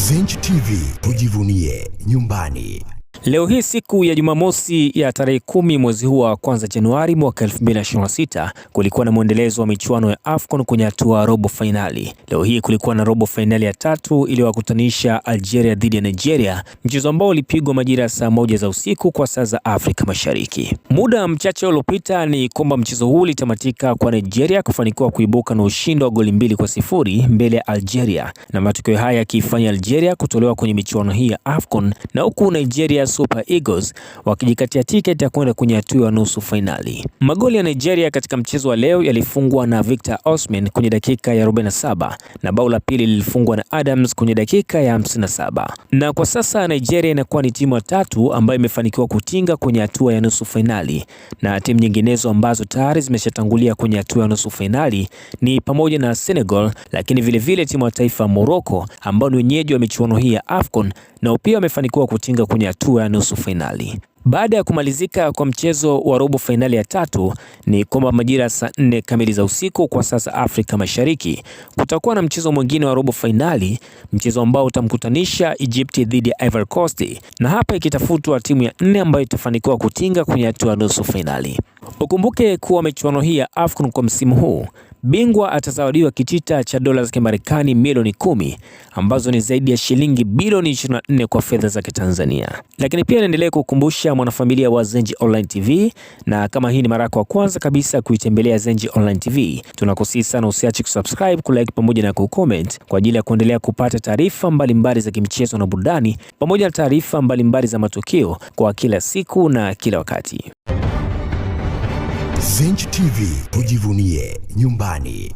Zenj TV, tujivunie nyumbani. Leo hii siku ya Jumamosi ya tarehe 10 mwezi huu wa kwanza Januari mwaka 2026 kulikuwa na mwendelezo wa michuano ya AFCON kwenye hatua ya robo fainali. Leo hii kulikuwa na robo fainali ya tatu iliyowakutanisha Algeria dhidi ya Nigeria, mchezo ambao ulipigwa majira ya saa 1 za usiku kwa saa za Afrika Mashariki. Muda mchache uliopita ni kwamba mchezo huu ulitamatika kwa Nigeria kufanikiwa kuibuka na ushindi wa goli 2-0 mbele ya Algeria, na matokeo haya yakifanya Algeria kutolewa kwenye michuano hii ya AFCON, na huku Nigeria Super Eagles wakijikatia tiketi ya kwenda kwenye hatua ya nusu fainali. Magoli ya Nigeria katika mchezo wa leo yalifungwa na Victor Osimhen kwenye dakika ya 47 na bao la pili lilifungwa na Adams kwenye dakika ya 57. Na kwa sasa Nigeria inakuwa ni timu ya tatu ambayo imefanikiwa kutinga kwenye hatua ya nusu fainali, na timu nyinginezo ambazo tayari zimeshatangulia kwenye hatua ya nusu fainali ni pamoja na Senegal, lakini vile timu ya taifa ya Morocco ambao ni wenyeji wa michuano hii ya AFCON nao pia wamefanikiwa kutinga kwenye hatua ya nusu fainali. Baada ya kumalizika kwa mchezo wa robo fainali ya tatu, ni kwamba majira ya saa 4 kamili za usiku kwa sasa Afrika Mashariki kutakuwa na mchezo mwingine wa robo fainali, mchezo ambao utamkutanisha Egypt dhidi ya Ivory Coast, na hapa ikitafutwa timu ya 4 ambayo itafanikiwa kutinga kwenye hatua ya nusu fainali. Ukumbuke kuwa michuano hii ya AFCON kwa msimu huu bingwa atazawadiwa kitita cha dola za Kimarekani milioni 10 ambazo ni zaidi ya shilingi bilioni 24 kwa fedha za Kitanzania. Lakini pia naendelea kukumbusha mwanafamilia wa Zenj Online TV, na kama hii ni mara yako ya kwanza kabisa kuitembelea Zenj Online TV, tunakusihi sana usiache kusubscribe, kulike pamoja na kucomment kwa ajili ya kuendelea kupata taarifa mbalimbali za kimchezo na burudani pamoja na taarifa mbalimbali za matukio kwa kila siku na kila wakati. Zenj TV, tujivunie nyumbani.